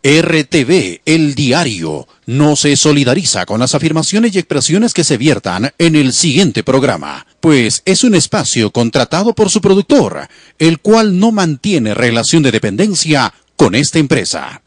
RTV, el diario, no se solidariza con las afirmaciones y expresiones que se viertan en el siguiente programa, pues es un espacio contratado por su productor, el cual no mantiene relación de dependencia con esta empresa.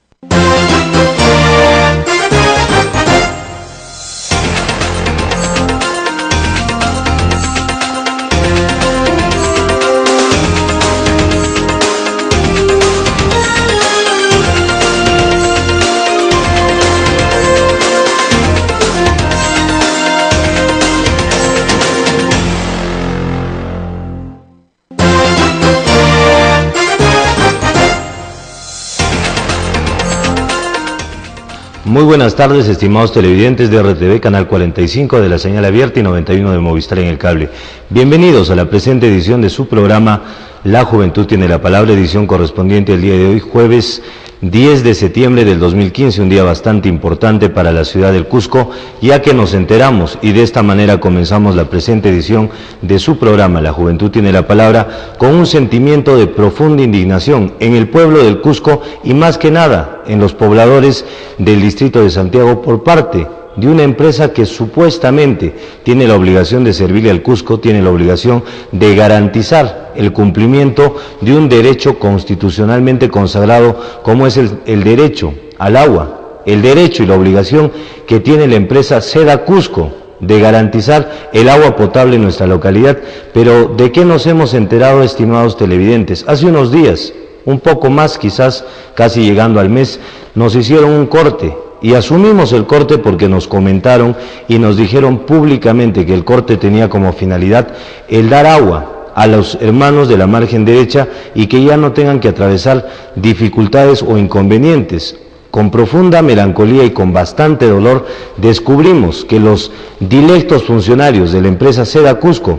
Muy buenas tardes, estimados televidentes de RTV, canal 45 de la señal abierta y 91 de Movistar en el cable. Bienvenidos a la presente edición de su programa La Juventud tiene la palabra, edición correspondiente al día de hoy, jueves 10 de septiembre del 2015, un día bastante importante para la ciudad del Cusco, ya que nos enteramos y de esta manera comenzamos la presente edición de su programa La Juventud tiene la palabra, con un sentimiento de profunda indignación en el pueblo del Cusco y más que nada en los pobladores del distrito de Santiago por parte de una empresa que supuestamente tiene la obligación de servirle al Cusco, tiene la obligación de garantizar el cumplimiento de un derecho constitucionalmente consagrado como es el derecho al agua, el derecho y la obligación que tiene la empresa Seda Cusco de garantizar el agua potable en nuestra localidad. Pero ¿de qué nos hemos enterado, estimados televidentes? Hace unos días, un poco más quizás, casi llegando al mes, nos hicieron un corte. Y asumimos el corte porque nos comentaron y nos dijeron públicamente que el corte tenía como finalidad el dar agua a los hermanos de la margen derecha y que ya no tengan que atravesar dificultades o inconvenientes. Con profunda melancolía y con bastante dolor descubrimos que los directos funcionarios de la empresa Seda Cusco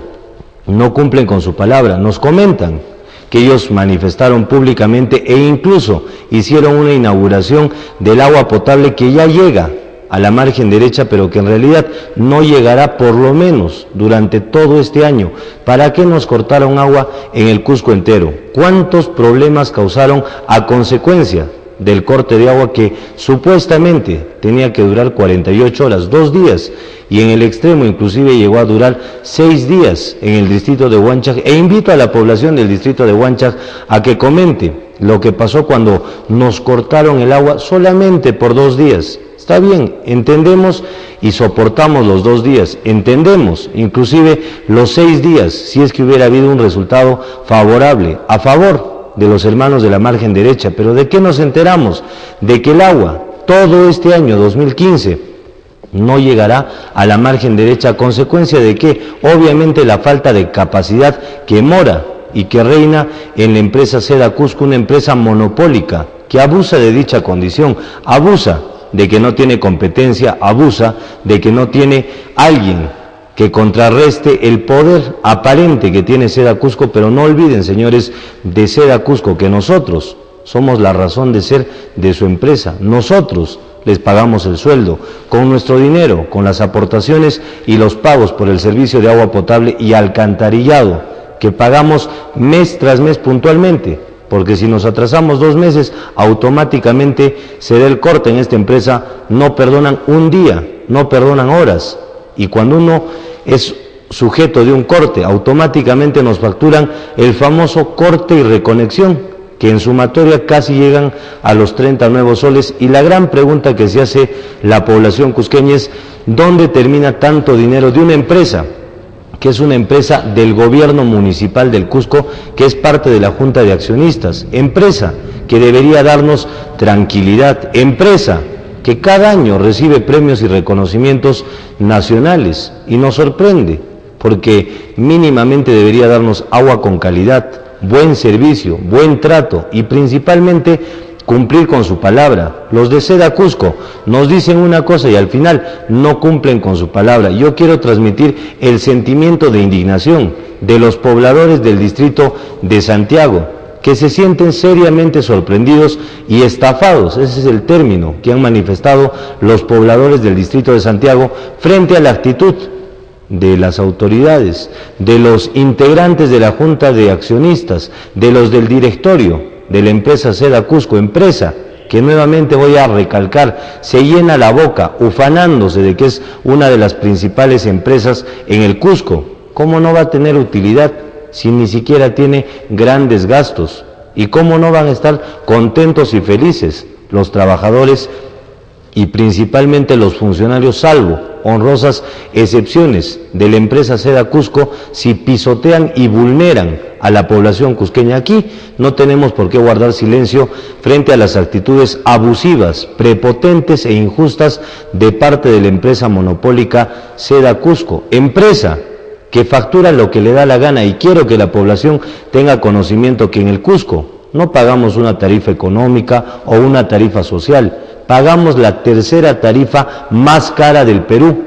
no cumplen con su palabra. Nos comentan que ellos manifestaron públicamente e incluso hicieron una inauguración del agua potable que ya llega a la margen derecha, pero que en realidad no llegará por lo menos durante todo este año. ¿Para qué nos cortaron agua en el Cusco entero? ¿Cuántos problemas causaron a consecuencia del corte de agua que supuestamente tenía que durar 48 horas, 2 días, y en el extremo inclusive llegó a durar 6 días en el distrito de Huanchac? E invito a la población del distrito de Huanchac a que comente lo que pasó cuando nos cortaron el agua solamente por 2 días. Está bien, entendemos y soportamos los 2 días, entendemos inclusive los 6 días, si es que hubiera habido un resultado favorable, a favor de los hermanos de la margen derecha. Pero ¿de qué nos enteramos? De que el agua, todo este año 2015, no llegará a la margen derecha, a consecuencia de que, obviamente, la falta de capacidad que mora y que reina en la empresa Seda Cusco, una empresa monopólica que abusa de dicha condición, abusa de que no tiene competencia, abusa de que no tiene alguien que contrarreste el poder aparente que tiene Seda Cusco. Pero no olviden, señores de Seda Cusco, que nosotros somos la razón de ser de su empresa. Nosotros les pagamos el sueldo con nuestro dinero, con las aportaciones y los pagos por el servicio de agua potable y alcantarillado que pagamos mes tras mes puntualmente, porque si nos atrasamos 2 meses, automáticamente se da el corte en esta empresa. No perdonan un día, no perdonan horas, y cuando uno es sujeto de un corte, automáticamente nos facturan el famoso corte y reconexión, que en sumatoria casi llegan a los 30 nuevos soles. Y la gran pregunta que se hace la población cusqueña es: ¿dónde termina tanto dinero de una empresa que es una empresa del gobierno municipal del Cusco, que es parte de la Junta de Accionistas? Empresa que debería darnos tranquilidad, empresa que cada año recibe premios y reconocimientos nacionales, y nos sorprende porque mínimamente debería darnos agua con calidad, buen servicio, buen trato y principalmente cumplir con su palabra. Los de Seda Cusco nos dicen una cosa y al final no cumplen con su palabra. Yo quiero transmitir el sentimiento de indignación de los pobladores del distrito de Santiago, que se sienten seriamente sorprendidos y estafados, ese es el término que han manifestado los pobladores del distrito de Santiago frente a la actitud de las autoridades, de los integrantes de la Junta de Accionistas, de los del directorio de la empresa Seda Cusco, empresa que nuevamente voy a recalcar, se llena la boca ufanándose de que es una de las principales empresas en el Cusco. ¿Cómo no va a tener utilidad si ni siquiera tiene grandes gastos? ¿Y cómo no van a estar contentos y felices los trabajadores y principalmente los funcionarios, salvo honrosas excepciones de la empresa Seda Cusco, si pisotean y vulneran a la población cusqueña? Aquí no tenemos por qué guardar silencio frente a las actitudes abusivas, prepotentes e injustas de parte de la empresa monopólica Seda Cusco, empresa que factura lo que le da la gana. Y quiero que la población tenga conocimiento que en el Cusco no pagamos una tarifa económica o una tarifa social, pagamos la tercera tarifa más cara del Perú,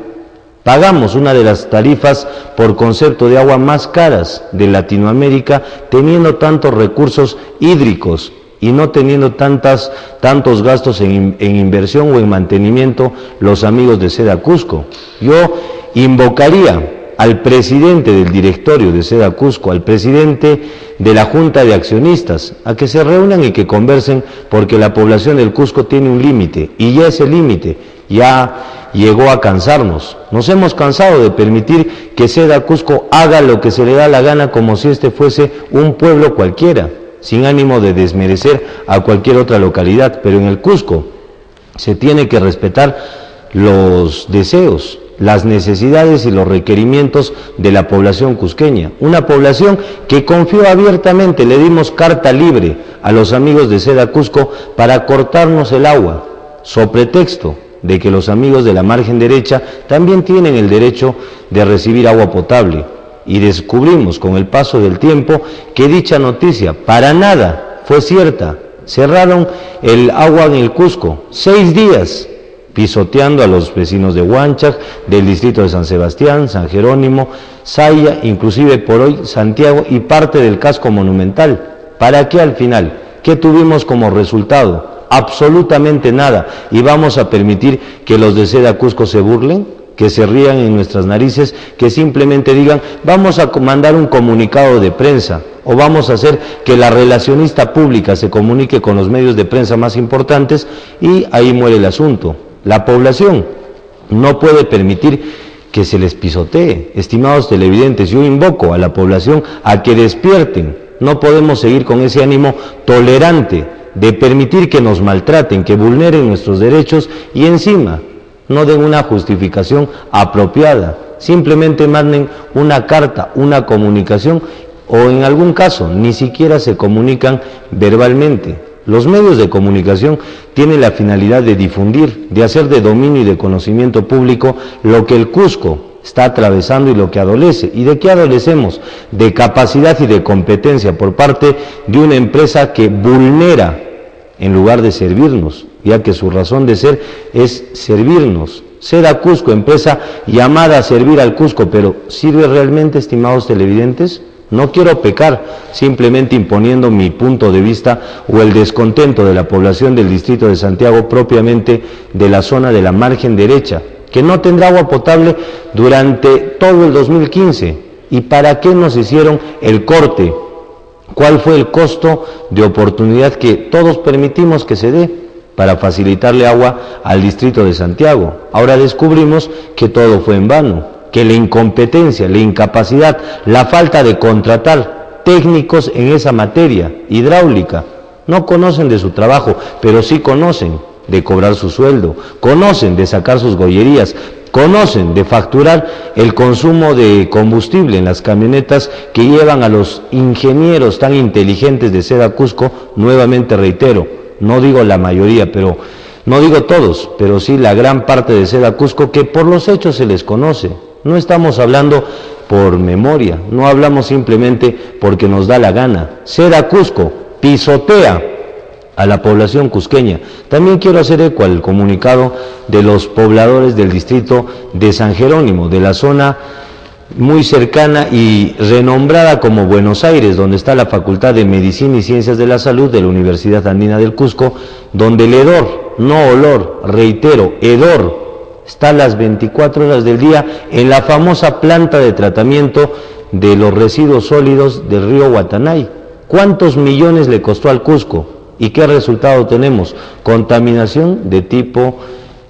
pagamos una de las tarifas por concepto de agua más caras de Latinoamérica, teniendo tantos recursos hídricos y no teniendo tantos gastos en inversión o en mantenimiento los amigos de Seda Cusco. Yo invocaría al presidente del directorio de Seda Cusco, al presidente de la Junta de Accionistas, a que se reúnan y que conversen, porque la población del Cusco tiene un límite, y ya ese límite ya llegó a cansarnos. Nos hemos cansado de permitir que Seda Cusco haga lo que se le da la gana, como si este fuese un pueblo cualquiera, sin ánimo de desmerecer a cualquier otra localidad, pero en el Cusco se tiene que respetar los deseos, las necesidades y los requerimientos de la población cusqueña, una población que confió abiertamente. Le dimos carta libre a los amigos de Seda Cusco para cortarnos el agua, sobre pretexto de que los amigos de la margen derecha también tienen el derecho de recibir agua potable, y descubrimos con el paso del tiempo que dicha noticia para nada fue cierta. Cerraron el agua en el Cusco 6 días, pisoteando a los vecinos de Huanchac, del distrito de San Sebastián, San Jerónimo, Saya, inclusive por hoy Santiago y parte del casco monumental. ¿Para qué al final? ¿Qué tuvimos como resultado? Absolutamente nada. ¿Y vamos a permitir que los de Seda Cusco se burlen? ¿Que se rían en nuestras narices? ¿Que simplemente digan, vamos a mandar un comunicado de prensa? ¿O vamos a hacer que la relacionista pública se comunique con los medios de prensa más importantes? Y ahí muere el asunto. La población no puede permitir que se les pisotee. Estimados televidentes, yo invoco a la población a que despierten. No podemos seguir con ese ánimo tolerante de permitir que nos maltraten, que vulneren nuestros derechos y encima no den una justificación apropiada. Simplemente manden una carta, una comunicación, o en algún caso ni siquiera se comunican verbalmente. Los medios de comunicación tienen la finalidad de difundir, de hacer de dominio y de conocimiento público lo que el Cusco está atravesando y lo que adolece. ¿Y de qué adolecemos? De capacidad y de competencia por parte de una empresa que vulnera en lugar de servirnos, ya que su razón de ser es servirnos. Seda Cusco, empresa llamada a servir al Cusco, pero ¿sirve realmente, estimados televidentes? No quiero pecar simplemente imponiendo mi punto de vista o el descontento de la población del distrito de Santiago, propiamente de la zona de la margen derecha, que no tendrá agua potable durante todo el 2015. ¿Y para qué nos hicieron el corte? ¿Cuál fue el costo de oportunidad que todos permitimos que se dé para facilitarle agua al distrito de Santiago? Ahora descubrimos que todo fue en vano, que la incompetencia, la incapacidad, la falta de contratar técnicos en esa materia hidráulica, no conocen de su trabajo, pero sí conocen de cobrar su sueldo, conocen de sacar sus gollerías, conocen de facturar el consumo de combustible en las camionetas que llevan a los ingenieros tan inteligentes de Seda Cusco. Nuevamente reitero, no digo la mayoría, pero no digo todos, pero sí la gran parte de Seda Cusco, que por los hechos se les conoce. No estamos hablando por memoria, no hablamos simplemente porque nos da la gana. Seda Cusco pisotea a la población cusqueña. También quiero hacer eco al comunicado de los pobladores del distrito de San Jerónimo, de la zona muy cercana y renombrada como Buenos Aires, donde está la Facultad de Medicina y Ciencias de la Salud de la Universidad Andina del Cusco, donde el hedor, no olor, reitero, hedor, está las 24 horas del día en la famosa planta de tratamiento de los residuos sólidos del río Guatanay. ¿Cuántos millones le costó al Cusco? ¿Y qué resultado tenemos? Contaminación de tipo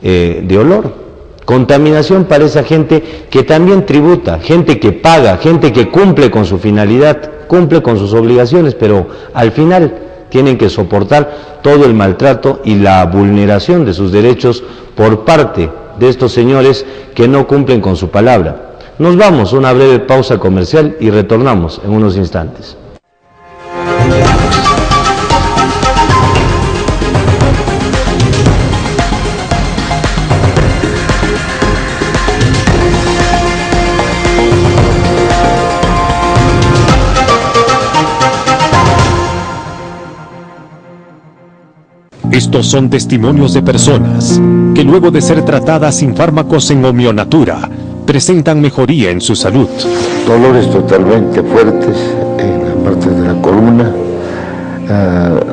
de olor. Contaminación para esa gente que también tributa, gente que paga, gente que cumple con su finalidad, cumple con sus obligaciones, pero al final tienen que soportar todo el maltrato y la vulneración de sus derechos por parte de estos señores que no cumplen con su palabra. Nos vamos a una breve pausa comercial y retornamos en unos instantes. Estos son testimonios de personas que luego de ser tratadas sin fármacos en Homeonatura, presentan mejoría en su salud. Dolores totalmente fuertes en la parte de la columna,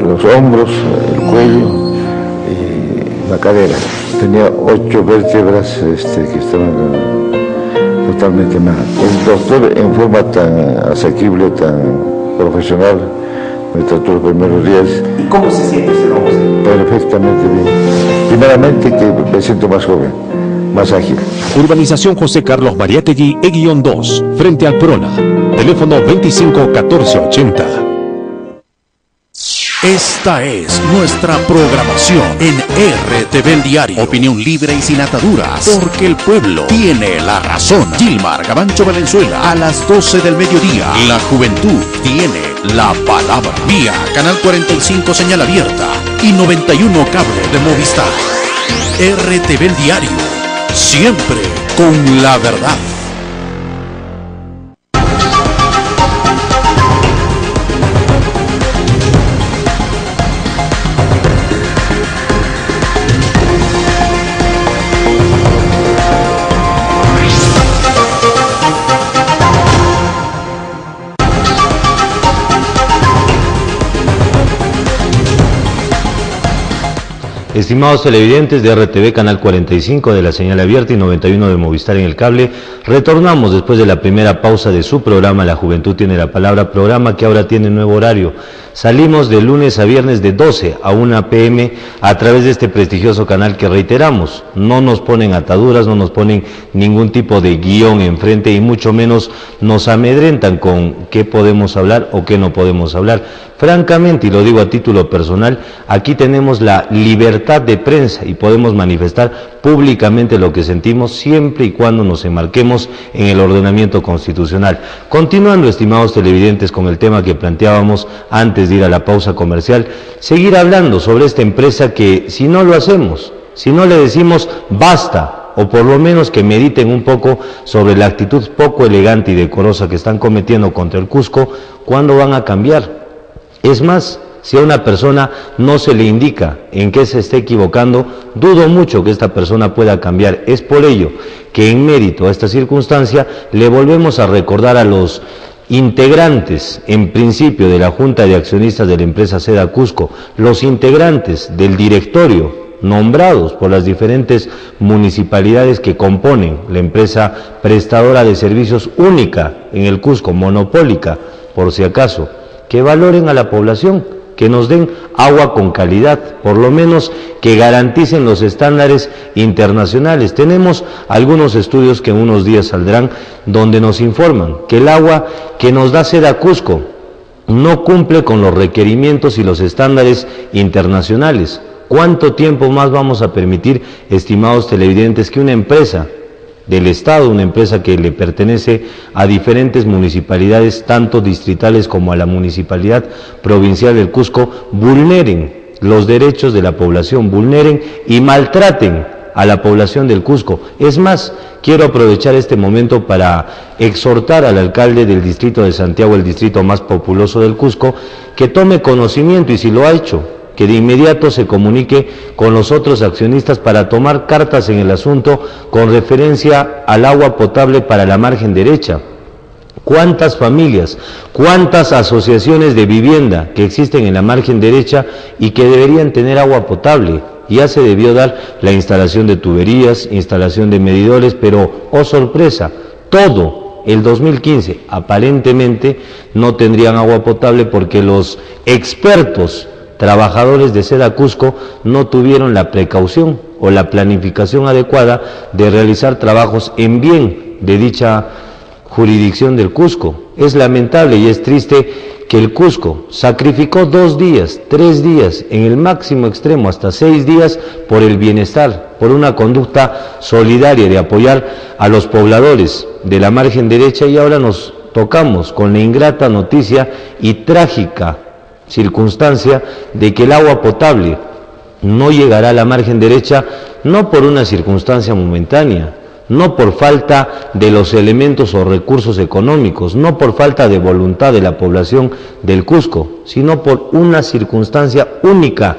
los hombros, el cuello y la cadera. Tenía 8 vértebras que estaban totalmente mal. El doctor, en forma tan asequible, tan profesional, me trató los primeros días. ¿Y cómo se siente, señor José? Perfectamente bien. Primeramente que me siento más joven, más ágil. Urbanización José Carlos Mariátegui, E-2, frente al Prona. Teléfono 251480. Esta es nuestra programación en RTV El Diario. Opinión libre y sin ataduras, porque el pueblo tiene la razón. Gilmar Gabancho Valenzuela, a las 12 del mediodía. La juventud tiene la palabra. Vía Canal 45 señal abierta y 91 cable de Movistar. RTV El Diario, siempre con la verdad. Estimados televidentes de RTV Canal 45 de la señal abierta y 91 de Movistar en el cable, retornamos después de la primera pausa de su programa La Juventud Tiene la Palabra, programa que ahora tiene nuevo horario. Salimos de lunes a viernes de 12 a 1 p.m. a través de este prestigioso canal que reiteramos, no nos ponen ataduras, no nos ponen ningún tipo de guión enfrente y mucho menos nos amedrentan con qué podemos hablar o qué no podemos hablar. Francamente, y lo digo a título personal, aquí tenemos la libertad de prensa y podemos manifestar públicamente lo que sentimos siempre y cuando nos enmarquemos en el ordenamiento constitucional. Continuando, estimados televidentes, con el tema que planteábamos antes de ir a la pausa comercial, seguir hablando sobre esta empresa que si no lo hacemos, si no le decimos basta, o por lo menos que mediten un poco sobre la actitud poco elegante y decorosa que están cometiendo contra el Cusco, ¿cuándo van a cambiar? Es más, si a una persona no se le indica en qué se está equivocando, dudo mucho que esta persona pueda cambiar. Es por ello que en mérito a esta circunstancia le volvemos a recordar a los integrantes, en principio, de la Junta de Accionistas de la empresa Seda Cusco, los integrantes del directorio nombrados por las diferentes municipalidades que componen la empresa prestadora de servicios única en el Cusco, monopólica, por si acaso, que valoren a la población, que nos den agua con calidad, por lo menos que garanticen los estándares internacionales. Tenemos algunos estudios que en unos días saldrán donde nos informan que el agua que nos da Seda Cusco no cumple con los requerimientos y los estándares internacionales. ¿Cuánto tiempo más vamos a permitir, estimados televidentes, que una empresa del Estado, una empresa que le pertenece a diferentes municipalidades, tanto distritales como a la Municipalidad Provincial del Cusco, vulneren los derechos de la población, vulneren y maltraten a la población del Cusco? Es más, quiero aprovechar este momento para exhortar al alcalde del distrito de Santiago, el distrito más populoso del Cusco, que tome conocimiento, y si lo ha hecho, que de inmediato se comunique con los otros accionistas para tomar cartas en el asunto con referencia al agua potable para la margen derecha. ¿Cuántas familias, cuántas asociaciones de vivienda que existen en la margen derecha y que deberían tener agua potable? Ya se debió dar la instalación de tuberías, instalación de medidores, pero, oh sorpresa, todo el 2015 aparentemente no tendrían agua potable porque los expertos trabajadores de Seda Cusco no tuvieron la precaución o la planificación adecuada de realizar trabajos en bien de dicha jurisdicción del Cusco. Es lamentable y es triste que el Cusco sacrificó 2 días, 3 días, en el máximo extremo hasta 6 días por el bienestar, por una conducta solidaria de apoyar a los pobladores de la margen derecha, y ahora nos tocamos con la ingrata noticia y trágica circunstancia de que el agua potable no llegará a la margen derecha, no por una circunstancia momentánea, no por falta de los elementos o recursos económicos, no por falta de voluntad de la población del Cusco, sino por una circunstancia única,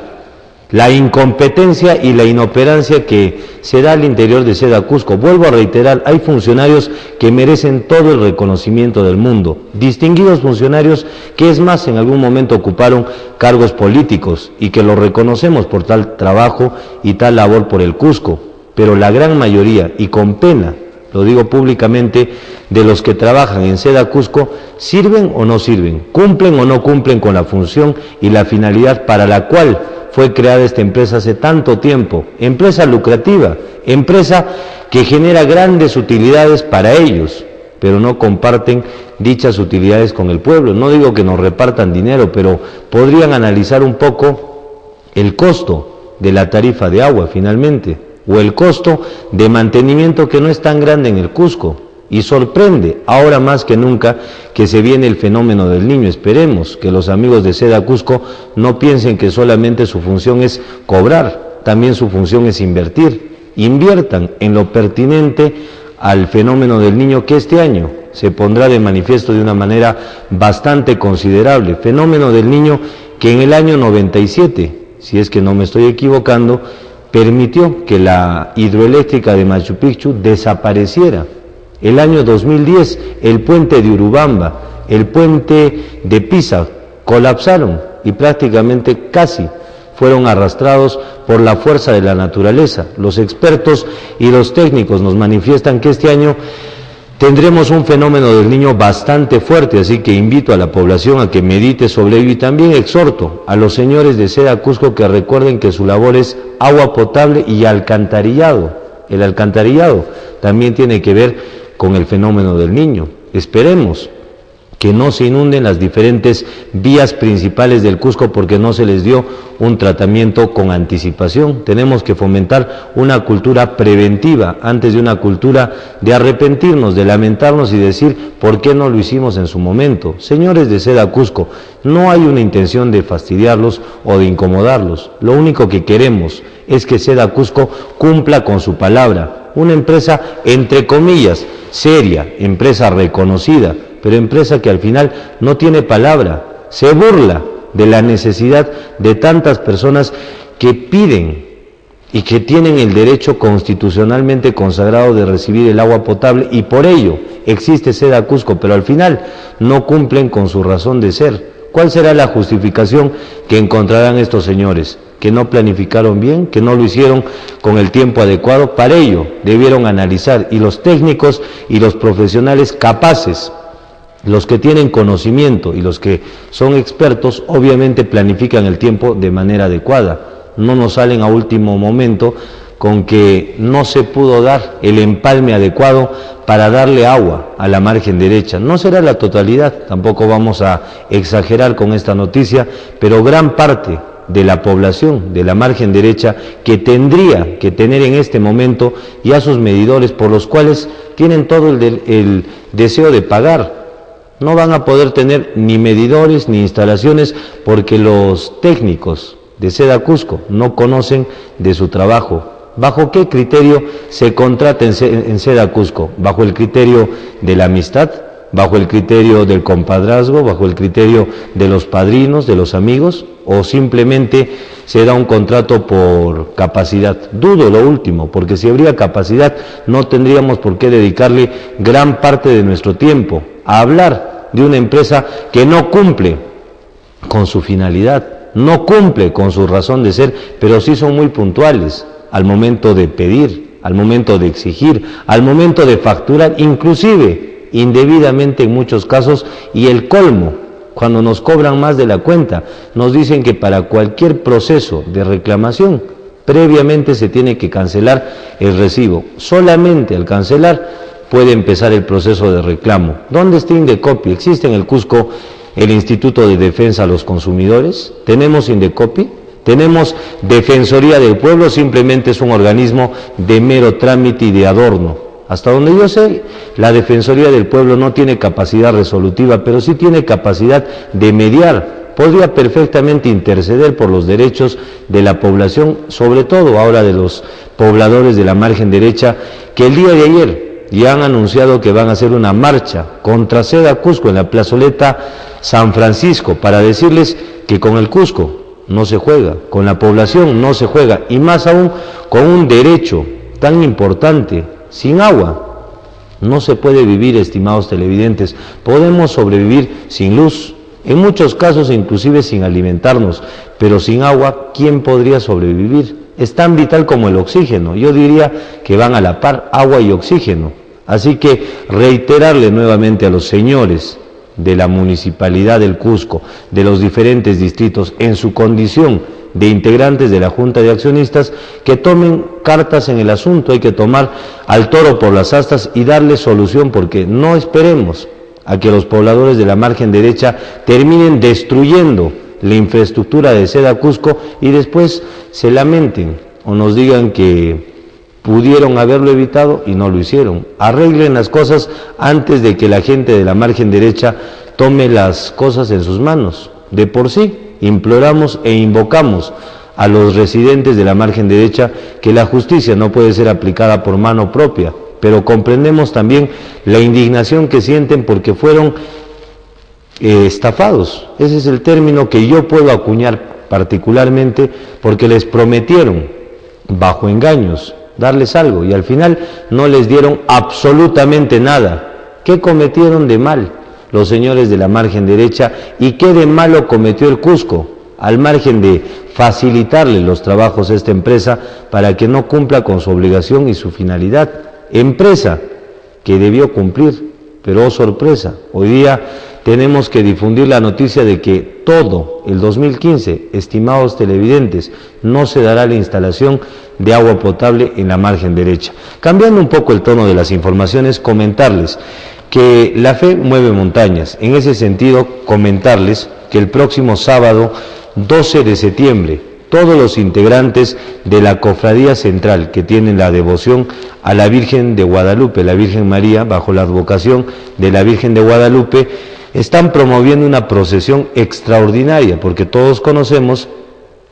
la incompetencia y la inoperancia que se da al interior de Seda Cusco. Vuelvo a reiterar, hay funcionarios que merecen todo el reconocimiento del mundo, distinguidos funcionarios que, es más, en algún momento ocuparon cargos políticos y que los reconocemos por tal trabajo y tal labor por el Cusco. Pero la gran mayoría, y con pena, lo digo públicamente, de los que trabajan en Seda Cusco, ¿sirven o no sirven? ¿Cumplen o no cumplen con la función y la finalidad para la cual fue creada esta empresa hace tanto tiempo? Empresa lucrativa, empresa que genera grandes utilidades para ellos, pero no comparten dichas utilidades con el pueblo. No digo que nos repartan dinero, pero podrían analizar un poco el costo de la tarifa de agua finalmente, o el costo de mantenimiento, que no es tan grande en el Cusco, y sorprende ahora más que nunca que se viene el fenómeno del Niño. Esperemos que los amigos de Seda Cusco no piensen que solamente su función es cobrar, también su función es invertir. Inviertan en lo pertinente al fenómeno del Niño, que este año se pondrá de manifiesto de una manera bastante considerable. Fenómeno del Niño que en el año 97, si es que no me estoy equivocando, permitió que la hidroeléctrica de Machu Picchu desapareciera. El año 2010, el puente de Urubamba, el puente de Pisa colapsaron y prácticamente casi fueron arrastrados por la fuerza de la naturaleza. Los expertos y los técnicos nos manifiestan que este año tendremos un fenómeno del Niño bastante fuerte, así que invito a la población a que medite sobre ello, y también exhorto a los señores de Seda Cusco que recuerden que su labor es agua potable y alcantarillado. El alcantarillado también tiene que ver con el fenómeno del Niño. Esperemos que no se inunden las diferentes vías principales del Cusco porque no se les dio un tratamiento con anticipación. Tenemos que fomentar una cultura preventiva antes de una cultura de arrepentirnos, de lamentarnos y decir ¿por qué no lo hicimos en su momento? Señores de Seda Cusco, no hay una intención de fastidiarlos o de incomodarlos. Lo único que queremos es que Seda Cusco cumpla con su palabra. Una empresa, entre comillas, seria, empresa reconocida, pero empresa que al final no tiene palabra, se burla de la necesidad de tantas personas que piden y que tienen el derecho constitucionalmente consagrado de recibir el agua potable, y por ello existe Seda Cusco, pero al final no cumplen con su razón de ser. ¿Cuál será la justificación que encontrarán estos señores? Que no planificaron bien, que no lo hicieron con el tiempo adecuado. Para ello debieron analizar, y los técnicos y los profesionales capaces, los que tienen conocimiento y los que son expertos, obviamente planifican el tiempo de manera adecuada. No nos salen a último momento con que no se pudo dar el empalme adecuado para darle agua a la margen derecha. No será la totalidad, tampoco vamos a exagerar con esta noticia, pero gran parte de la población de la margen derecha que tendría que tener en este momento ya sus medidores, por los cuales tienen todo el deseo de pagar, no van a poder tener ni medidores ni instalaciones porque los técnicos de Seda Cusco no conocen de su trabajo. ¿Bajo qué criterio se contrata en Seda Cusco? ¿Bajo el criterio de la amistad? ¿Bajo el criterio del compadrazgo? ¿Bajo el criterio de los padrinos, de los amigos? ¿O simplemente se da un contrato por capacidad? Dudo lo último, porque si habría capacidad no tendríamos por qué dedicarle gran parte de nuestro tiempo a hablar de una empresa que no cumple con su finalidad, no cumple con su razón de ser, pero sí son muy puntuales al momento de pedir, al momento de exigir, al momento de facturar, inclusive indebidamente en muchos casos, y el colmo cuando nos cobran más de la cuenta. Nos dicen que para cualquier proceso de reclamación, previamente se tiene que cancelar el recibo. Solamente al cancelar puede empezar el proceso de reclamo. ¿Dónde está Indecopi? ¿Existe en el Cusco el Instituto de Defensa a los Consumidores? ¿Tenemos Indecopi? ¿Tenemos Defensoría del Pueblo? Simplemente es un organismo de mero trámite y de adorno. Hasta donde yo sé, la Defensoría del Pueblo no tiene capacidad resolutiva, pero sí tiene capacidad de mediar. Podría perfectamente interceder por los derechos de la población, sobre todo ahora de los pobladores de la margen derecha, que el día de ayer ya han anunciado que van a hacer una marcha contra Seda Cusco en la plazoleta San Francisco, para decirles que con el Cusco no se juega, con la población no se juega, y más aún con un derecho tan importante. Sin agua no se puede vivir, estimados televidentes. Podemos sobrevivir sin luz, en muchos casos inclusive sin alimentarnos, pero sin agua, ¿quién podría sobrevivir? Es tan vital como el oxígeno. Yo diría que van a la par, agua y oxígeno. Así que reiterarle nuevamente a los señores de la Municipalidad del Cusco, de los diferentes distritos, en su condición de integrantes de la Junta de Accionistas, que tomen cartas en el asunto. Hay que tomar al toro por las astas y darle solución, porque no esperemos a que los pobladores de la margen derecha terminen destruyendo la infraestructura de Seda Cusco y después se lamenten o nos digan que pudieron haberlo evitado y no lo hicieron. Arreglen las cosas antes de que la gente de la margen derecha tome las cosas en sus manos. De por sí, imploramos e invocamos a los residentes de la margen derecha que la justicia no puede ser aplicada por mano propia, pero comprendemos también la indignación que sienten porque fueron estafados. Ese es el término que yo puedo acuñar particularmente, porque les prometieron bajo engaños darles algo y al final no les dieron absolutamente nada. ¿Qué cometieron de mal los señores de la margen derecha y qué de malo cometió el Cusco al margen de facilitarle los trabajos a esta empresa para que no cumpla con su obligación y su finalidad? Empresa que debió cumplir, pero oh sorpresa, hoy día tenemos que difundir la noticia de que todo el 2015, estimados televidentes, no se dará la instalación de agua potable en la margen derecha. Cambiando un poco el tono de las informaciones, comentarles que la fe mueve montañas. En ese sentido, comentarles que el próximo sábado 12 de septiembre, todos los integrantes de la Cofradía Central que tienen la devoción a la Virgen de Guadalupe, la Virgen María, bajo la advocación de la Virgen de Guadalupe, están promoviendo una procesión extraordinaria, porque todos conocemos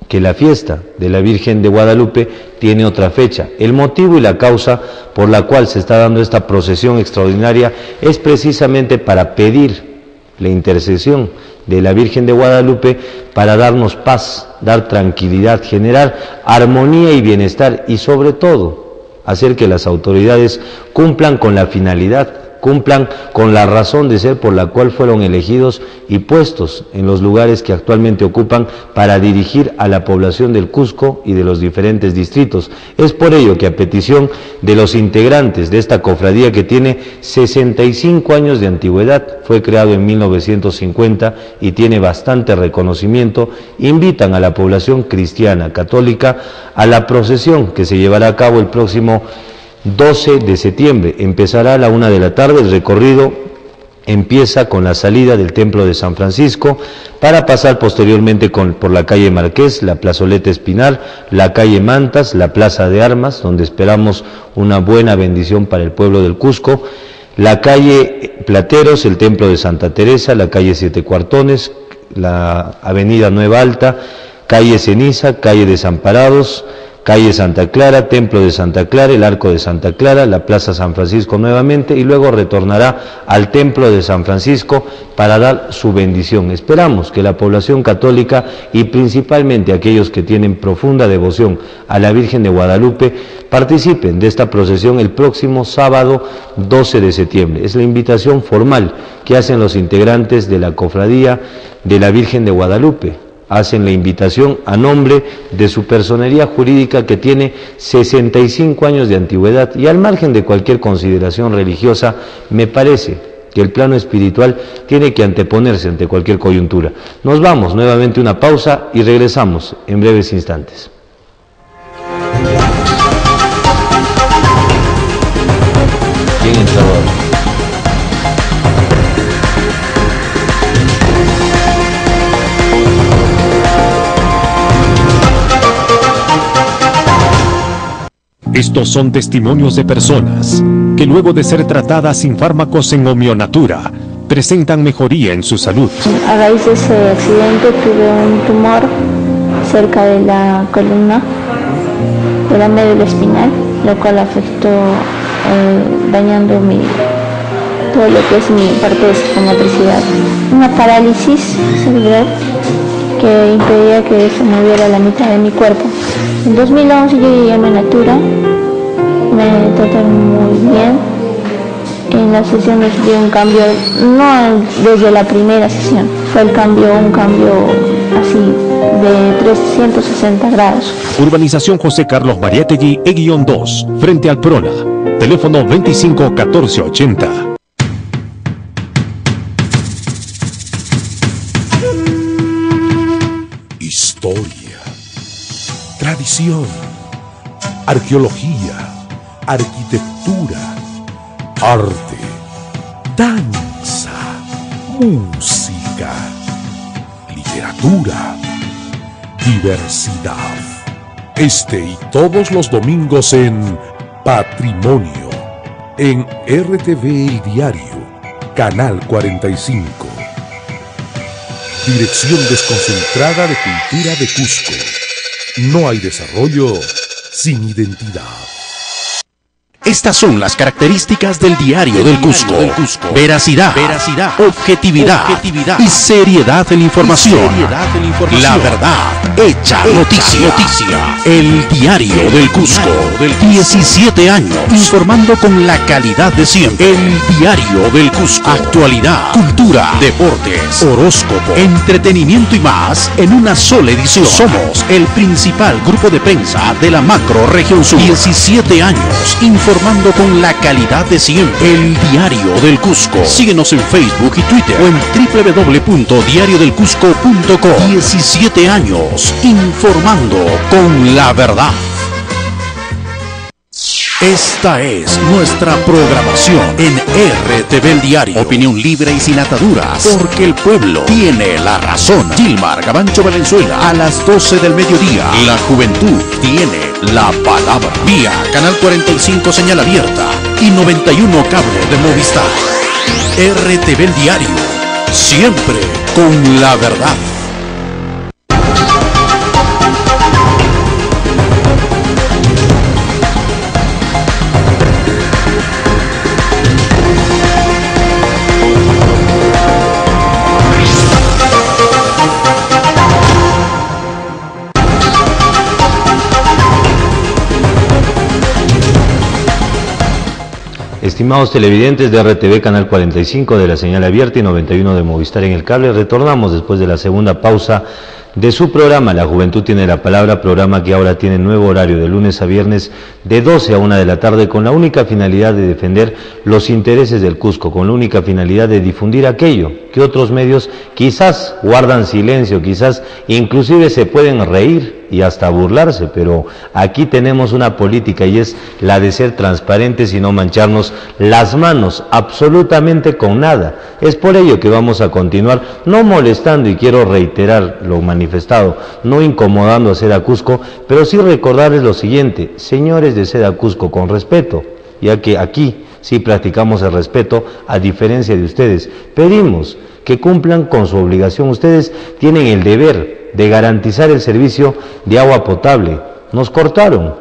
que la fiesta de la Virgen de Guadalupe tiene otra fecha. El motivo y la causa por la cual se está dando esta procesión extraordinaria es precisamente para pedir la intercesión de la Virgen de Guadalupe para darnos paz, dar tranquilidad, generar armonía y bienestar y sobre todo hacer que las autoridades cumplan con la finalidad, cumplan con la razón de ser por la cual fueron elegidos y puestos en los lugares que actualmente ocupan para dirigir a la población del Cusco y de los diferentes distritos. Es por ello que a petición de los integrantes de esta cofradía, que tiene 65 años de antigüedad, fue creado en 1950 y tiene bastante reconocimiento, invitan a la población cristiana católica a la procesión que se llevará a cabo el próximo 12 de septiembre. Empezará a la 1 de la tarde, el recorrido empieza con la salida del Templo de San Francisco para pasar posteriormente por la calle Marqués, la plazoleta Espinar, la calle Mantas, la Plaza de Armas, donde esperamos una buena bendición para el pueblo del Cusco, la calle Plateros, el Templo de Santa Teresa, la calle Siete Cuartones, la avenida Nueva Alta, calle Ceniza, calle Desamparados, calle Santa Clara, Templo de Santa Clara, el Arco de Santa Clara, la Plaza San Francisco nuevamente y luego retornará al Templo de San Francisco para dar su bendición. Esperamos que la población católica y principalmente aquellos que tienen profunda devoción a la Virgen de Guadalupe participen de esta procesión el próximo sábado 12 de septiembre. Es la invitación formal que hacen los integrantes de la Cofradía de la Virgen de Guadalupe. Hacen la invitación a nombre de su personería jurídica que tiene 65 años de antigüedad y al margen de cualquier consideración religiosa, me parece que el plano espiritual tiene que anteponerse ante cualquier coyuntura. Nos vamos nuevamente a una pausa y regresamos en breves instantes. ¿Quién entra ahora? Estos son testimonios de personas que luego de ser tratadas sin fármacos en Homeonatura, presentan mejoría en su salud. A raíz de ese accidente tuve un tumor cerca de la columna, de la médula espinal, lo cual afectó dañando todo lo que es mi parte de psicomotricidad. Una parálisis cerebral que impedía que se moviera la mitad de mi cuerpo. En 2011 yo llegué a Homeonatura, me trataron muy bien. En la sesión recibí un cambio, no desde la primera sesión, fue un cambio así de 360 grados. Urbanización José Carlos Mariátegui, E-2, frente al Prona. Teléfono 25 14 80. Historia, tradición, arqueología, arquitectura, arte, danza, música, literatura, diversidad. Este y todos los domingos en Patrimonio, en RTV El Diario, Canal 45. Dirección desconcentrada de Cultura de Cusco. No hay desarrollo sin identidad. Estas son las características del Diario del Cusco. Veracidad, objetividad y seriedad en la información. La verdad hecha noticia. El Diario del Cusco. 17 años informando con la calidad de siempre. El Diario del Cusco. Actualidad, cultura, deportes, horóscopo, entretenimiento y más en una sola edición. Somos el principal grupo de prensa de la macro región sur. 17 años informando con la calidad de siempre. El Diario del Cusco. Síguenos en Facebook y Twitter o en www.diariodelcusco.com. 17 años informando con la verdad. Esta es nuestra programación en RTV El Diario. Opinión libre y sin ataduras, porque el pueblo tiene la razón. Gilmar Gabancho Valenzuela, a las 12 del mediodía. La juventud tiene la palabra. Vía Canal 45 señal abierta y 91 cable de Movistar. RTV El Diario, siempre con la verdad. Estimados televidentes de RTV Canal 45 de la señal abierta y 91 de Movistar en el cable, retornamos después de la segunda pausa de su programa La Juventud tiene la palabra, programa que ahora tiene nuevo horario de lunes a viernes de 12 a 1 de la tarde con la única finalidad de defender los intereses del Cusco, con la única finalidad de difundir aquello que otros medios quizás guardan silencio, quizás inclusive se pueden reír y hasta burlarse, pero aquí tenemos una política y es la de ser transparentes y no mancharnos las manos absolutamente con nada. Es por ello que vamos a continuar no molestando, y quiero reiterar lo manifestado, no incomodando a Seda Cusco, pero sí recordarles lo siguiente: señores de Seda Cusco, con respeto, ya que aquí sí practicamos el respeto, a diferencia de ustedes, pedimos que cumplan con su obligación. Ustedes tienen el deber de garantizar el servicio de agua potable. Nos cortaron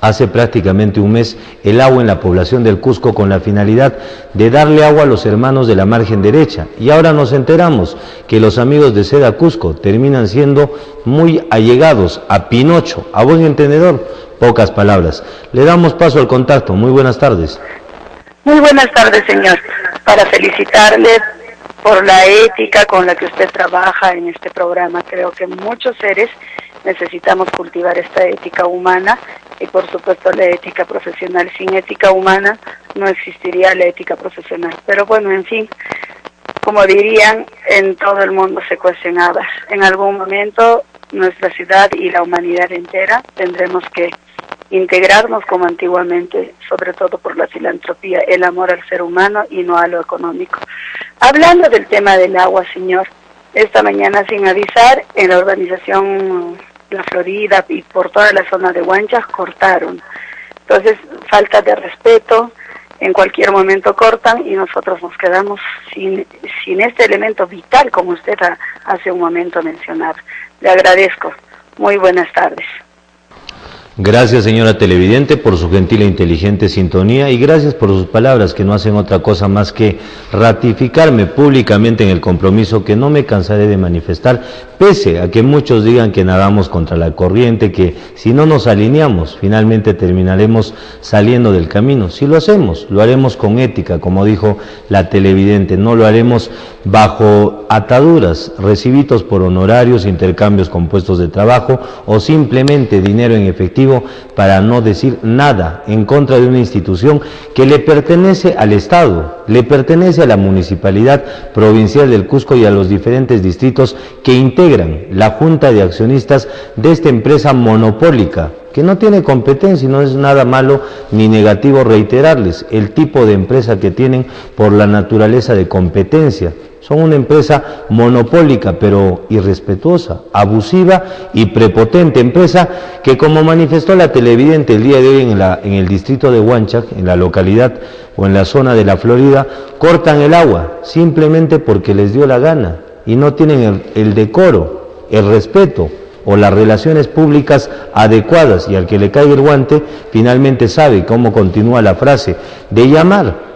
hace prácticamente un mes el agua en la población del Cusco con la finalidad de darle agua a los hermanos de la margen derecha, y ahora nos enteramos que los amigos de Seda Cusco terminan siendo muy allegados a Pinocho, a buen entendedor, pocas palabras. Le damos paso al contacto. Muy buenas tardes. Muy buenas tardes, señor. Para felicitarle por la ética con la que usted trabaja en este programa. Creo que muchos seres necesitamos cultivar esta ética humana y por supuesto la ética profesional. Sin ética humana no existiría la ética profesional. Pero bueno, en fin, como dirían, en todo el mundo se cuestionaba. En algún momento nuestra ciudad y la humanidad entera tendremos que integrarnos como antiguamente, sobre todo por la filantropía, el amor al ser humano y no a lo económico. Hablando del tema del agua, señor, esta mañana sin avisar, en la urbanización La Florida y por toda la zona de Huanchas cortaron. Entonces, falta de respeto, en cualquier momento cortan y nosotros nos quedamos sin este elemento vital, como usted hace un momento mencionaba. Le agradezco. Muy buenas tardes. Gracias, señora televidente, por su gentil e inteligente sintonía, y gracias por sus palabras, que no hacen otra cosa más que ratificarme públicamente en el compromiso que no me cansaré de manifestar, pese a que muchos digan que nadamos contra la corriente, que si no nos alineamos, finalmente terminaremos saliendo del camino. Si lo hacemos, lo haremos con ética, como dijo la televidente, no lo haremos bajo ataduras, recibitos por honorarios, intercambios con puestos de trabajo o simplemente dinero en efectivo, para no decir nada en contra de una institución que le pertenece al Estado, le pertenece a la Municipalidad Provincial del Cusco y a los diferentes distritos que integran la Junta de Accionistas de esta empresa monopólica, que no tiene competencia, y no es nada malo ni negativo reiterarles el tipo de empresa que tienen por la naturaleza de competencia. Son una empresa monopólica, pero irrespetuosa, abusiva y prepotente, empresa que, como manifestó la televidente el día de hoy en el distrito de Huanchac, en la localidad o en la zona de La Florida, cortan el agua simplemente porque les dio la gana y no tienen el decoro, el respeto o las relaciones públicas adecuadas, y al que le caiga el guante finalmente sabe cómo continúa la frase, de llamar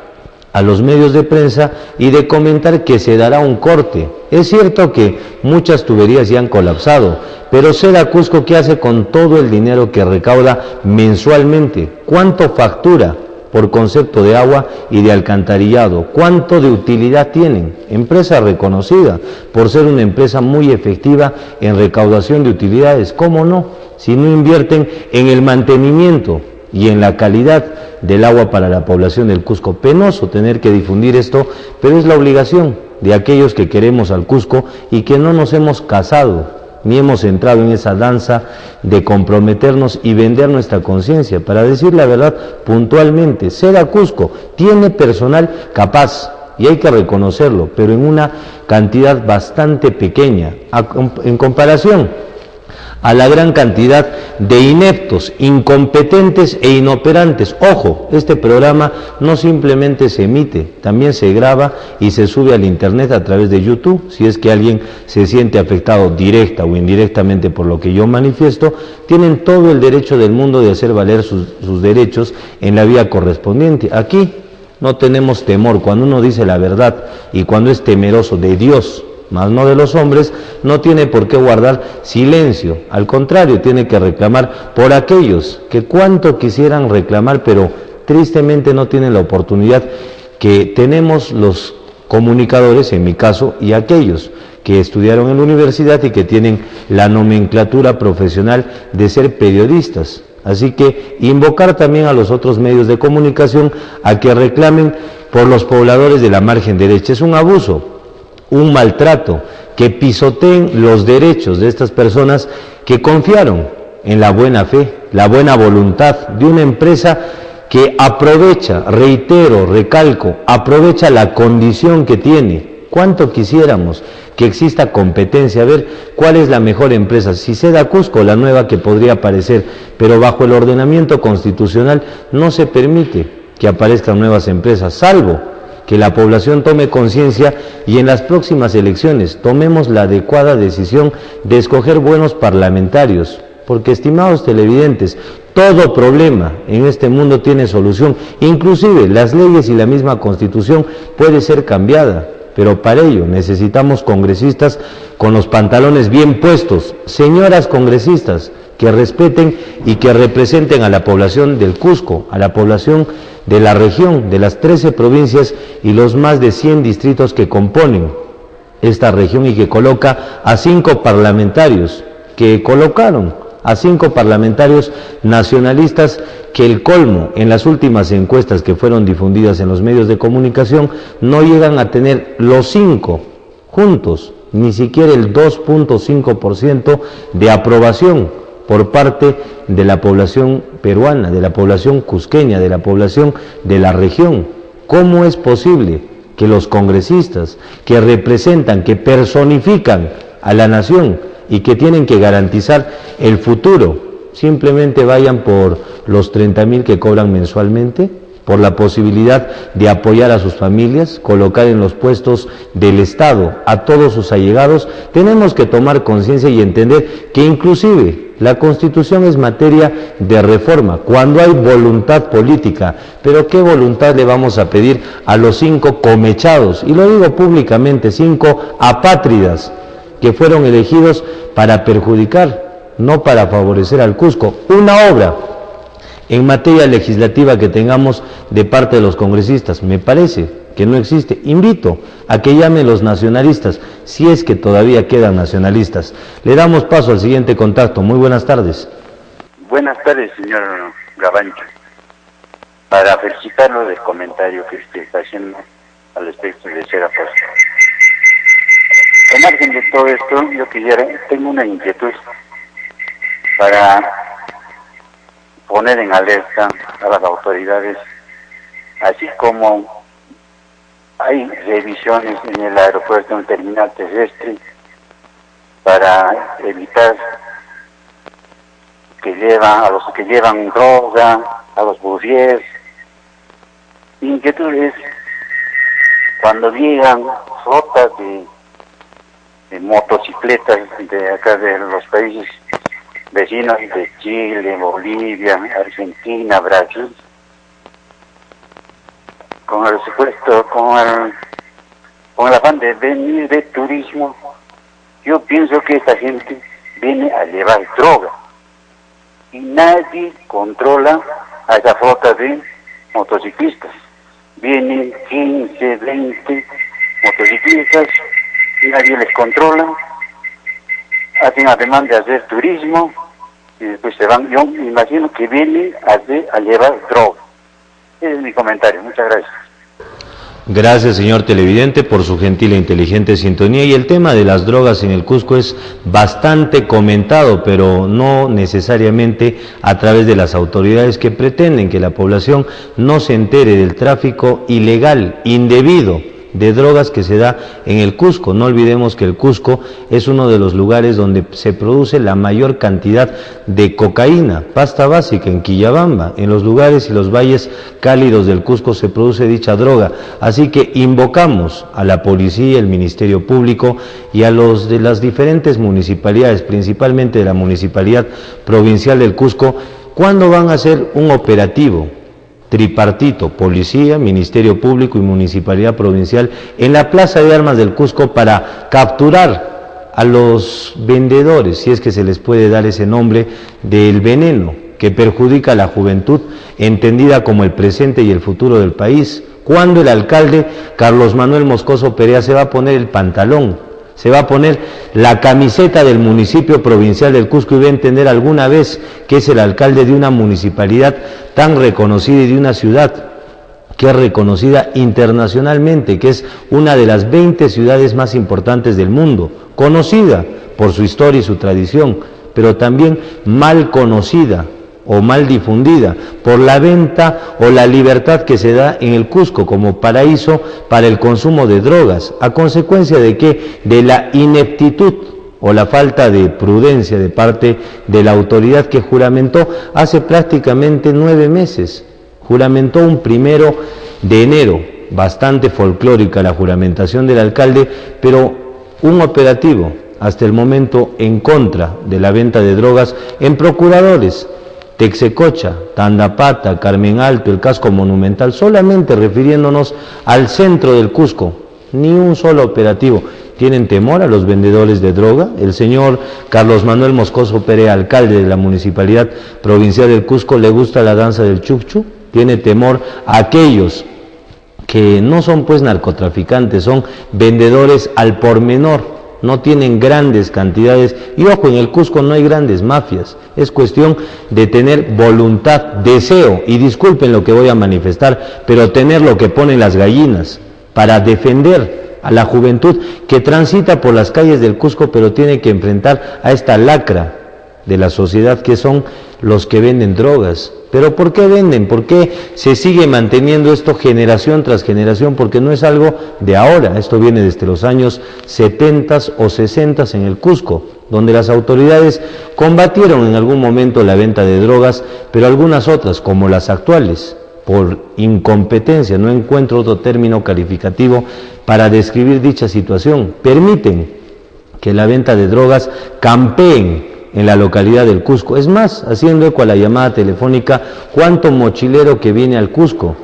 a los medios de prensa y de comentar que se dará un corte. Es cierto que muchas tuberías ya han colapsado, pero Seda Cusco, ¿qué hace con todo el dinero que recauda mensualmente? ¿Cuánto factura por concepto de agua y de alcantarillado? ¿Cuánto de utilidad tienen? Empresa reconocida por ser una empresa muy efectiva en recaudación de utilidades. ¿Cómo no? Si no invierten en el mantenimiento y en la calidad del agua para la población del Cusco. Penoso tener que difundir esto, pero es la obligación de aquellos que queremos al Cusco y que no nos hemos casado, ni hemos entrado en esa danza de comprometernos y vender nuestra conciencia. Para decir la verdad puntualmente, Seda Cusco tiene personal capaz, y hay que reconocerlo, pero en una cantidad bastante pequeña, en comparación a la gran cantidad de ineptos, incompetentes e inoperantes. Ojo, este programa no simplemente se emite, también se graba y se sube al internet a través de YouTube. Si es que alguien se siente afectado directa o indirectamente por lo que yo manifiesto, tienen todo el derecho del mundo de hacer valer sus derechos en la vía correspondiente. Aquí no tenemos temor. Cuando uno dice la verdad y cuando es temeroso de Dios, más no de los hombres, no tiene por qué guardar silencio. Al contrario, tiene que reclamar por aquellos que cuanto quisieran reclamar, pero tristemente no tienen la oportunidad que tenemos los comunicadores, en mi caso, y aquellos que estudiaron en la universidad y que tienen la nomenclatura profesional de ser periodistas. Así que invocar también a los otros medios de comunicación a que reclamen por los pobladores de la margen derecha. Es un abuso, un maltrato, que pisoteen los derechos de estas personas que confiaron en la buena fe, la buena voluntad de una empresa que aprovecha, reitero, recalco, aprovecha la condición que tiene. ¿Cuánto quisiéramos que exista competencia? A ver, ¿cuál es la mejor empresa? Si Seda Cusco, la nueva que podría aparecer, pero bajo el ordenamiento constitucional no se permite que aparezcan nuevas empresas, salvo que la población tome conciencia y en las próximas elecciones tomemos la adecuada decisión de escoger buenos parlamentarios, porque, estimados televidentes, todo problema en este mundo tiene solución, inclusive las leyes y la misma Constitución puede ser cambiada, pero para ello necesitamos congresistas con los pantalones bien puestos, señoras congresistas que respeten y que representen a la población del Cusco, a la población de la región, de las 13 provincias y los más de 100 distritos que componen esta región, y que coloca a 5 parlamentarios, que colocaron a 5 parlamentarios nacionalistas que el colmo en las últimas encuestas que fueron difundidas en los medios de comunicación no llegan a tener los 5 juntos, ni siquiera el 2.5% de aprobación por parte de la población peruana, de la población cusqueña, de la población de la región. ¿Cómo es posible que los congresistas que representan, que personifican a la nación y que tienen que garantizar el futuro, simplemente vayan por los 30.000 que cobran mensualmente, por la posibilidad de apoyar a sus familias, colocar en los puestos del Estado a todos sus allegados? Tenemos que tomar conciencia y entender que inclusive la Constitución es materia de reforma cuando hay voluntad política, pero ¿qué voluntad le vamos a pedir a los 5 comechados? Y lo digo públicamente, 5 apátridas que fueron elegidos para perjudicar, no para favorecer al Cusco. Una obra en materia legislativa que tengamos de parte de los congresistas, me parece que no existe. Invito a que llamen los nacionalistas, si es que todavía quedan nacionalistas. Le damos paso al siguiente contacto. Muy buenas tardes. Buenas tardes, señor Gavancho. Para felicitarlo del comentario que usted está haciendo al respecto de ser apóstol. Al margen de todo esto, yo tengo una inquietud para poner en alerta a las autoridades, así como hay revisiones en el aeropuerto, en el terminal terrestre, para evitar a los que llevan droga, a los burriers. Mi inquietud es cuando llegan flotas de motocicletas de acá de los países vecinos de Chile, Bolivia, Argentina, Brasil, con el supuesto, con el afán de venir de turismo. Yo pienso que esta gente viene a llevar droga y nadie controla a esa flota de motociclistas. Vienen 15, 20 motociclistas, nadie les controla, hacen además de hacer turismo y después se van. Yo me imagino que vienen a llevar droga. Ese es mi comentario. Muchas gracias. Gracias, señor televidente, por su gentil e inteligente sintonía. Y el tema de las drogas en el Cusco es bastante comentado, pero no necesariamente a través de las autoridades que pretenden que la población no se entere del tráfico ilegal, indebido, de drogas que se da en el Cusco. No olvidemos que el Cusco es uno de los lugares donde se produce la mayor cantidad de cocaína, pasta básica en Quillabamba. En los lugares y los valles cálidos del Cusco se produce dicha droga. Así que invocamos a la policía, el Ministerio Público y a los de las diferentes municipalidades, principalmente de la Municipalidad Provincial del Cusco, ¿cuándo van a hacer un operativo tripartito, policía, Ministerio Público y Municipalidad Provincial, en la Plaza de Armas del Cusco para capturar a los vendedores, si es que se les puede dar ese nombre, del veneno que perjudica a la juventud, entendida como el presente y el futuro del país? ¿Cuándo el alcalde Carlos Manuel Moscoso Perea se va a poner el pantalón, se va a poner la camiseta del municipio provincial del Cusco y va a entender alguna vez que es el alcalde de una municipalidad tan reconocida y de una ciudad que es reconocida internacionalmente, que es una de las 20 ciudades más importantes del mundo, conocida por su historia y su tradición, pero también mal conocida o mal difundida por la venta o la libertad que se da en el Cusco como paraíso para el consumo de drogas, a consecuencia de que de la ineptitud o la falta de prudencia de parte de la autoridad que juramentó hace prácticamente 9 meses, juramentó un 1 de enero, bastante folclórica la juramentación del alcalde, pero un operativo hasta el momento en contra de la venta de drogas en procuradores, Texecocha, Tandapata, Carmen Alto, el Casco Monumental, solamente refiriéndonos al centro del Cusco, ni un solo operativo. ¿Tienen temor a los vendedores de droga? El señor Carlos Manuel Moscoso Perea, alcalde de la Municipalidad Provincial del Cusco, ¿le gusta la danza del chucchu? ¿Tiene temor a aquellos que no son pues narcotraficantes, son vendedores al por menor, no tienen grandes cantidades, y ojo, en el Cusco no hay grandes mafias, es cuestión de tener voluntad, deseo, y disculpen lo que voy a manifestar, pero tener lo que ponen las gallinas, para defender a la juventud que transita por las calles del Cusco, pero tiene que enfrentar a esta lacra de la sociedad que son los que venden drogas. ¿Pero por qué venden? ¿Por qué se sigue manteniendo esto generación tras generación? Porque no es algo de ahora, esto viene desde los años 70 o 60 en el Cusco, donde las autoridades combatieron en algún momento la venta de drogas, pero algunas otras, como las actuales, por incompetencia, no encuentro otro término calificativo para describir dicha situación, permiten que la venta de drogas campeen en la localidad del Cusco. Es más, haciendo eco a la llamada telefónica, ¿cuánto mochilero que viene al Cusco?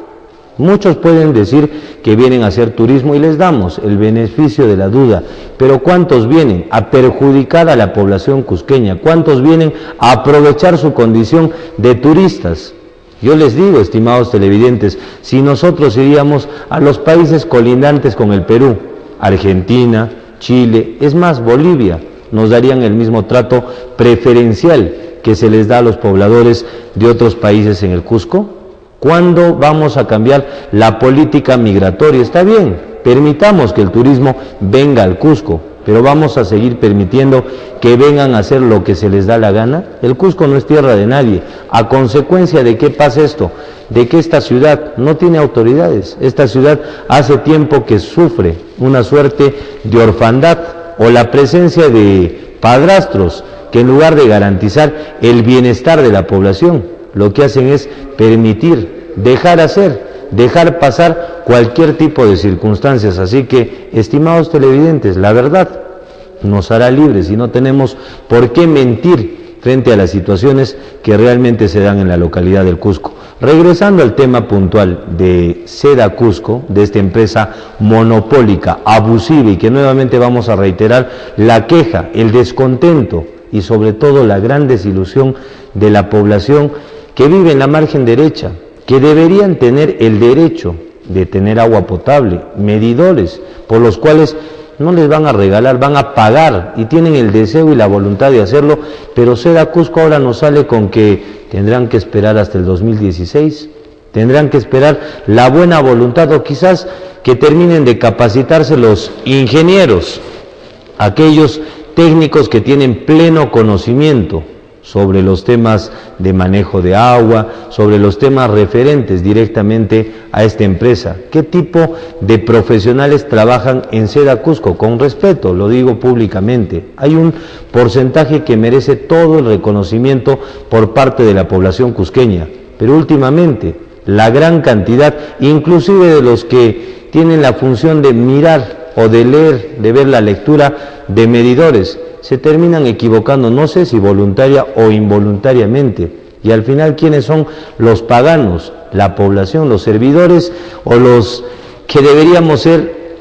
Muchos pueden decir que vienen a hacer turismo y les damos el beneficio de la duda, pero ¿cuántos vienen a perjudicar a la población cusqueña? ¿Cuántos vienen a aprovechar su condición de turistas? Yo les digo, estimados televidentes, si nosotros iríamos a los países colindantes con el Perú, Argentina, Chile, es más, Bolivia, nos darían el mismo trato preferencial que se les da a los pobladores de otros países en el Cusco. ¿Cuándo vamos a cambiar la política migratoria? Está bien, permitamos que el turismo venga al Cusco, pero vamos a seguir permitiendo que vengan a hacer lo que se les da la gana. El Cusco no es tierra de nadie. ¿A consecuencia de qué pasa esto? De que esta ciudad no tiene autoridades. Esta ciudad hace tiempo que sufre una suerte de orfandad, o la presencia de padrastros que en lugar de garantizar el bienestar de la población, lo que hacen es permitir, dejar hacer, dejar pasar cualquier tipo de circunstancias. Así que, estimados televidentes, la verdad nos hará libres y no tenemos por qué mentir frente a las situaciones que realmente se dan en la localidad del Cusco. Regresando al tema puntual de Seda Cusco, de esta empresa monopólica, abusiva, y que nuevamente vamos a reiterar la queja, el descontento y sobre todo la gran desilusión de la población que vive en la margen derecha, que deberían tener el derecho de tener agua potable, medidores por los cuales no les van a regalar, van a pagar, y tienen el deseo y la voluntad de hacerlo, pero Seda Cusco ahora nos sale con que tendrán que esperar hasta el 2016, tendrán que esperar la buena voluntad, o quizás que terminen de capacitarse los ingenieros, aquellos técnicos que tienen pleno conocimiento sobre los temas de manejo de agua, sobre los temas referentes directamente a esta empresa. ¿Qué tipo de profesionales trabajan en Seda Cusco? Con respeto, lo digo públicamente. Hay un porcentaje que merece todo el reconocimiento por parte de la población cusqueña, pero últimamente la gran cantidad, inclusive de los que tienen la función de mirar o de leer, de ver la lectura de medidores, se terminan equivocando, no sé si voluntaria o involuntariamente, y al final, ¿quiénes son los paganos? La población, los servidores, o los que deberíamos ser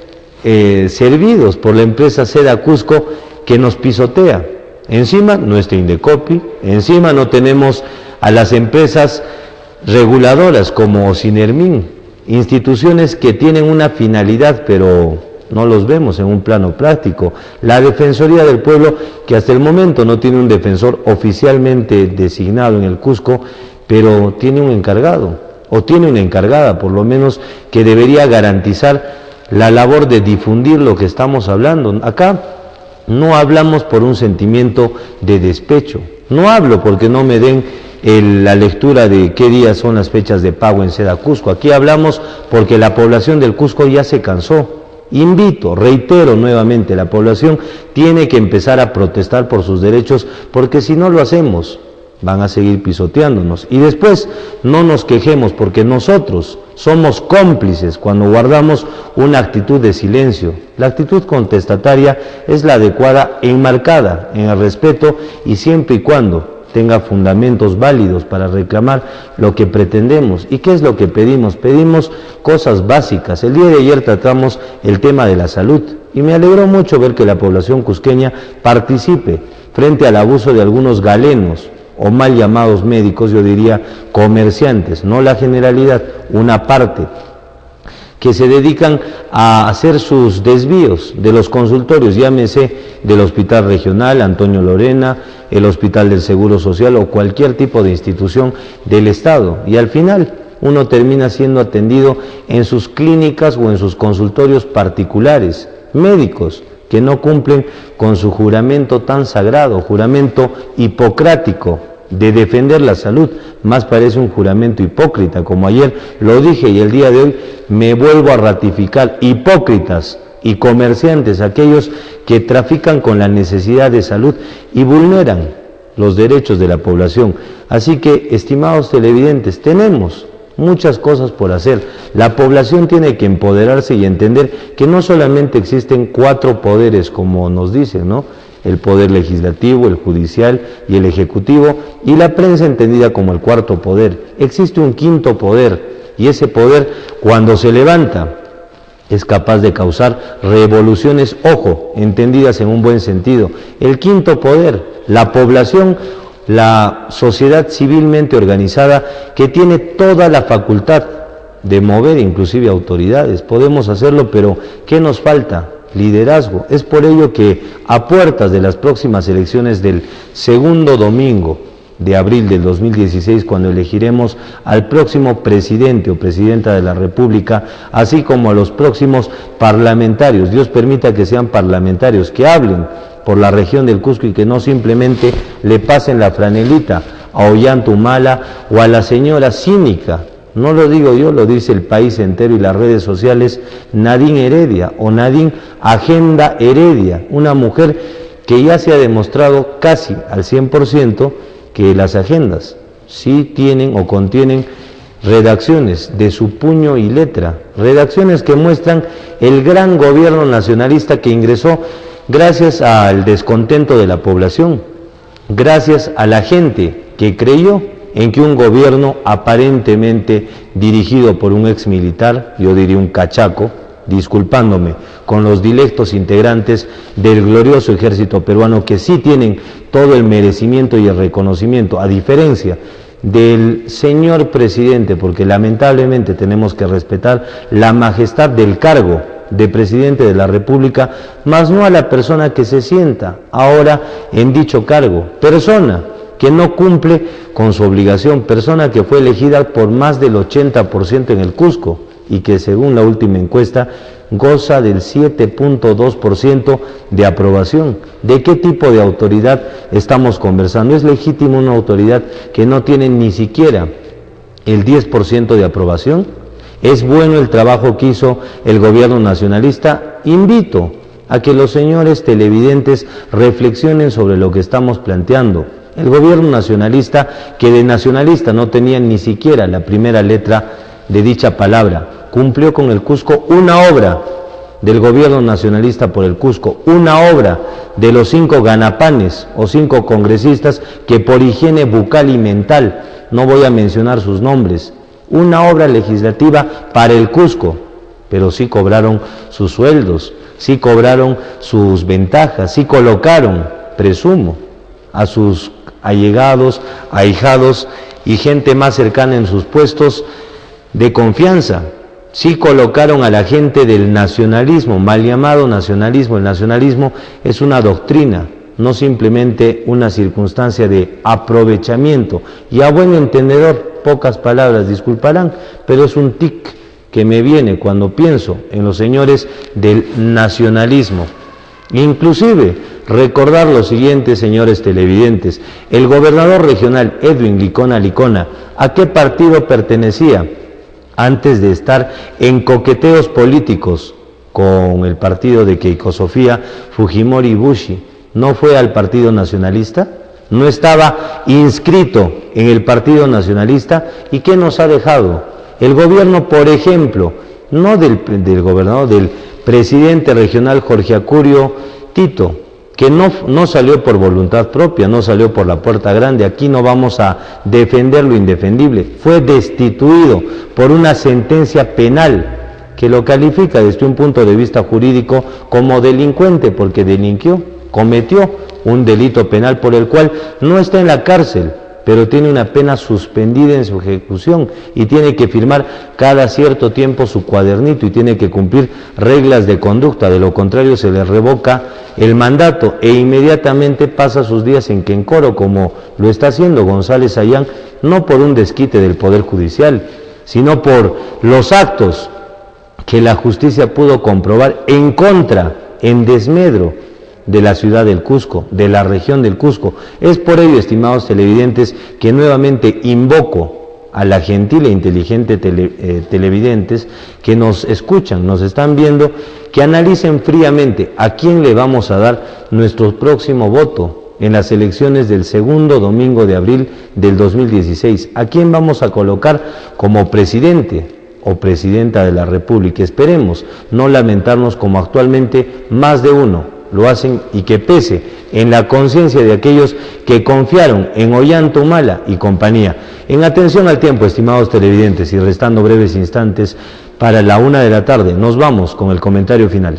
servidos por la empresa Seda Cusco, que nos pisotea. Encima nuestra Indecopi, encima no tenemos a las empresas reguladoras como Sinermin, instituciones que tienen una finalidad, pero no los vemos en un plano práctico. La Defensoría del Pueblo, que hasta el momento no tiene un defensor oficialmente designado en el Cusco, pero tiene un encargado, o tiene una encargada por lo menos, que debería garantizar la labor de difundir lo que estamos hablando. Acá no hablamos por un sentimiento de despecho, no hablo porque no me den la lectura de qué días son las fechas de pago en Seda Cusco. Aquí hablamos porque la población del Cusco ya se cansó. Invito, reitero nuevamente, la población tiene que empezar a protestar por sus derechos, porque si no lo hacemos, van a seguir pisoteándonos. Y después no nos quejemos, porque nosotros somos cómplices cuando guardamos una actitud de silencio. La actitud contestataria es la adecuada, enmarcada en el respeto y siempre y cuando tenga fundamentos válidos para reclamar lo que pretendemos. ¿Y qué es lo que pedimos? Pedimos cosas básicas. El día de ayer tratamos el tema de la salud y me alegró mucho ver que la población cusqueña participe frente al abuso de algunos galenos o mal llamados médicos, yo diría comerciantes, no la generalidad, una parte que se dedican a hacer sus desvíos de los consultorios, llámese del Hospital Regional Antonio Lorena, el Hospital del Seguro Social o cualquier tipo de institución del Estado, y al final uno termina siendo atendido en sus clínicas o en sus consultorios particulares, médicos que no cumplen con su juramento tan sagrado, juramento hipocrático de defender la salud. Más parece un juramento hipócrita, como ayer lo dije y el día de hoy me vuelvo a ratificar: hipócritas y comerciantes, aquellos que trafican con la necesidad de salud y vulneran los derechos de la población. Así que, estimados televidentes, tenemos muchas cosas por hacer. La población tiene que empoderarse y entender que no solamente existen 4 poderes, como nos dicen, ¿no? El poder legislativo, el judicial y el ejecutivo, y la prensa entendida como el 4º poder. Existe un 5º poder, y ese poder, cuando se levanta, es capaz de causar revoluciones, ojo, entendidas en un buen sentido. El 5º poder, la población, la sociedad civilmente organizada, que tiene toda la facultad de mover inclusive autoridades. Podemos hacerlo, pero ¿qué nos falta? Liderazgo. Es por ello que a puertas de las próximas elecciones del segundo domingo de abril del 2016, cuando elegiremos al próximo presidente o presidenta de la República, así como a los próximos parlamentarios, Dios permita que sean parlamentarios, que hablen por la región del Cusco y que no simplemente le pasen la franelita a Ollanta Humala o a la señora cínica, no lo digo yo, lo dice el país entero y las redes sociales, Nadine Heredia o Nadine Agenda Heredia, una mujer que ya se ha demostrado casi al 100% que las agendas sí tienen o contienen redacciones de su puño y letra, redacciones que muestran el gran gobierno nacionalista que ingresó gracias al descontento de la población, gracias a la gente que creyó en que un gobierno aparentemente dirigido por un ex militar, yo diría un cachaco, disculpándome con los dilectos integrantes del glorioso ejército peruano, que sí tienen todo el merecimiento y el reconocimiento, a diferencia del señor presidente, porque lamentablemente tenemos que respetar la majestad del cargo de presidente de la República, más no a la persona que se sienta ahora en dicho cargo, persona que no cumple con su obligación, persona que fue elegida por más del 80% en el Cusco y que según la última encuesta goza del 7.2% de aprobación. ¿De qué tipo de autoridad estamos conversando? ¿Es legítimo una autoridad que no tiene ni siquiera el 10% de aprobación? ¿Es bueno el trabajo que hizo el gobierno nacionalista? Invito a que los señores televidentes reflexionen sobre lo que estamos planteando. El gobierno nacionalista, que de nacionalista no tenía ni siquiera la primera letra de dicha palabra, cumplió con el Cusco una obra del gobierno nacionalista por el Cusco, una obra de los 5 ganapanes o 5 congresistas que por higiene bucal y mental, no voy a mencionar sus nombres, una obra legislativa para el Cusco, pero sí cobraron sus sueldos, sí cobraron sus ventajas, sí colocaron, presumo, a sus allegados, ahijados y gente más cercana en sus puestos de confianza. Sí colocaron a la gente del nacionalismo, mal llamado nacionalismo. El nacionalismo es una doctrina, no simplemente una circunstancia de aprovechamiento. Y a buen entendedor, pocas palabras, disculparán, pero es un tic que me viene cuando pienso en los señores del nacionalismo. Inclusive, recordar lo siguiente, señores televidentes: el gobernador regional Edwin Licona Licona, ¿a qué partido pertenecía antes de estar en coqueteos políticos con el partido de Keiko Sofía Fujimori Bushi? ¿No fue al Partido Nacionalista? ¿No estaba inscrito en el Partido Nacionalista? ¿Y qué nos ha dejado? El gobierno, por ejemplo, no del gobernador, del presidente regional Jorge Acurio Tito, que no salió por voluntad propia, no salió por la puerta grande. Aquí no vamos a defender lo indefendible. Fue destituido por una sentencia penal que lo califica desde un punto de vista jurídico como delincuente, porque delinquió, cometió un delito penal por el cual no está en la cárcel, pero tiene una pena suspendida en su ejecución y tiene que firmar cada cierto tiempo su cuadernito y tiene que cumplir reglas de conducta, de lo contrario se le revoca el mandato e inmediatamente pasa sus días en Quencoro, como lo está haciendo González Ayán, no por un desquite del Poder Judicial, sino por los actos que la justicia pudo comprobar en contra, en desmedro de la ciudad del Cusco, de la región del Cusco. Es por ello, estimados televidentes, que nuevamente invoco a la gentil e inteligente televidentes que nos escuchan, nos están viendo, que analicen fríamente a quién le vamos a dar nuestro próximo voto en las elecciones del segundo domingo de abril del 2016. ¿A quién vamos a colocar como presidente o presidenta de la República? Esperemos no lamentarnos como actualmente más de uno lo hacen y que pese en la conciencia de aquellos que confiaron en Ollanta Humala y compañía. En atención al tiempo, estimados televidentes, y restando breves instantes para la 1 de la tarde, nos vamos con el comentario final.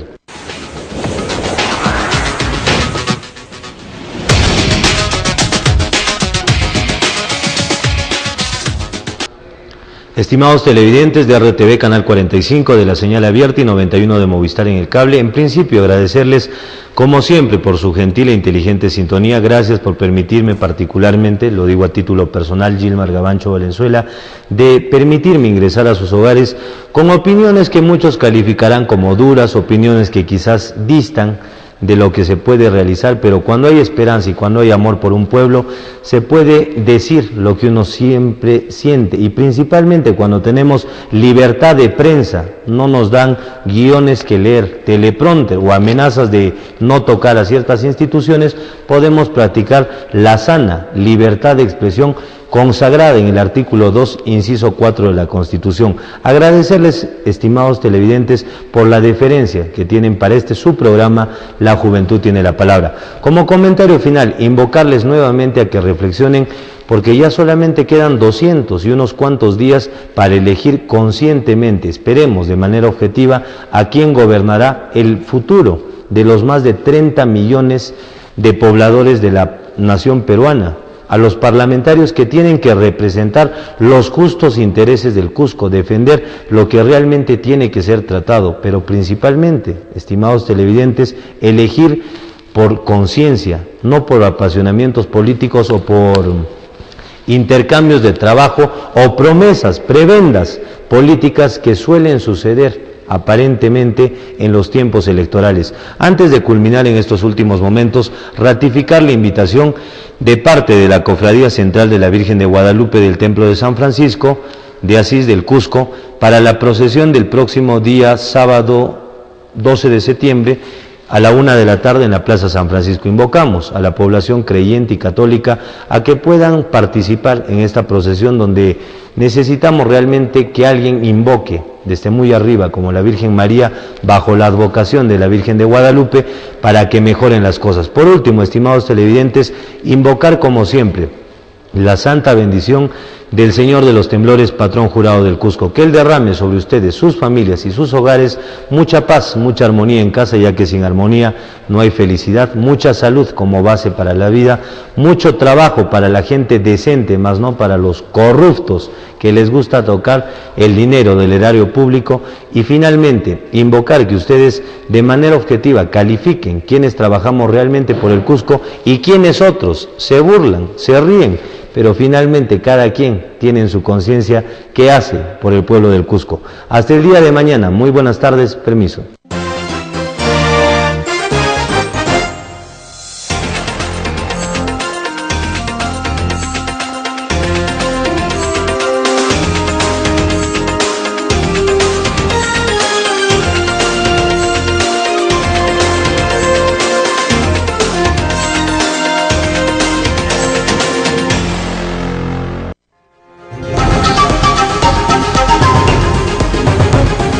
Estimados televidentes de RTV Canal 45 de la señal abierta y 91 de Movistar en el cable, en principio agradecerles como siempre por su gentil e inteligente sintonía. Gracias por permitirme particularmente, lo digo a título personal, Gilmar Gavancho Valenzuela, de permitirme ingresar a sus hogares con opiniones que muchos calificarán como duras, opiniones que quizás distan de lo que se puede realizar, pero cuando hay esperanza y cuando hay amor por un pueblo, se puede decir lo que uno siempre siente, y principalmente cuando tenemos libertad de prensa, no nos dan guiones que leer, teleprompter o amenazas de no tocar a ciertas instituciones, podemos practicar la sana libertad de expresión consagrada en el artículo 2, inciso 4 de la Constitución. Agradecerles, estimados televidentes, por la deferencia que tienen para este su programa, La Juventud Tiene la Palabra. Como comentario final, invocarles nuevamente a que reflexionen, porque ya solamente quedan 200 y unos cuantos días para elegir conscientemente, esperemos de manera objetiva, a quién gobernará el futuro de los más de 30 millones de pobladores de la nación peruana, a los parlamentarios que tienen que representar los justos intereses del Cusco, defender lo que realmente tiene que ser tratado, pero principalmente, estimados televidentes, elegir por conciencia, no por apasionamientos políticos o por intercambios de trabajo o promesas, prebendas políticas que suelen suceder aparentemente en los tiempos electorales. Antes de culminar en estos últimos momentos, ratificar la invitación de parte de la Cofradía Central de la Virgen de Guadalupe del Templo de San Francisco de Asís del Cusco para la procesión del próximo día sábado 12 de septiembre a la 1 de la tarde en la Plaza San Francisco. Invocamos a la población creyente y católica a que puedan participar en esta procesión, donde necesitamos realmente que alguien invoque desde muy arriba, como la Virgen María, bajo la advocación de la Virgen de Guadalupe, para que mejoren las cosas. Por último, estimados televidentes, invocar como siempre la santa bendición del Señor de los Temblores, patrón jurado del Cusco, que Él derrame sobre ustedes, sus familias y sus hogares, mucha paz, mucha armonía en casa, ya que sin armonía no hay felicidad, mucha salud como base para la vida, mucho trabajo para la gente decente, más no para los corruptos que les gusta tocar el dinero del erario público, y finalmente invocar que ustedes de manera objetiva califiquen quienes trabajamos realmente por el Cusco y quienes otros se burlan, se ríen, pero finalmente cada quien tiene en su conciencia qué hace por el pueblo del Cusco. Hasta el día de mañana, muy buenas tardes, permiso.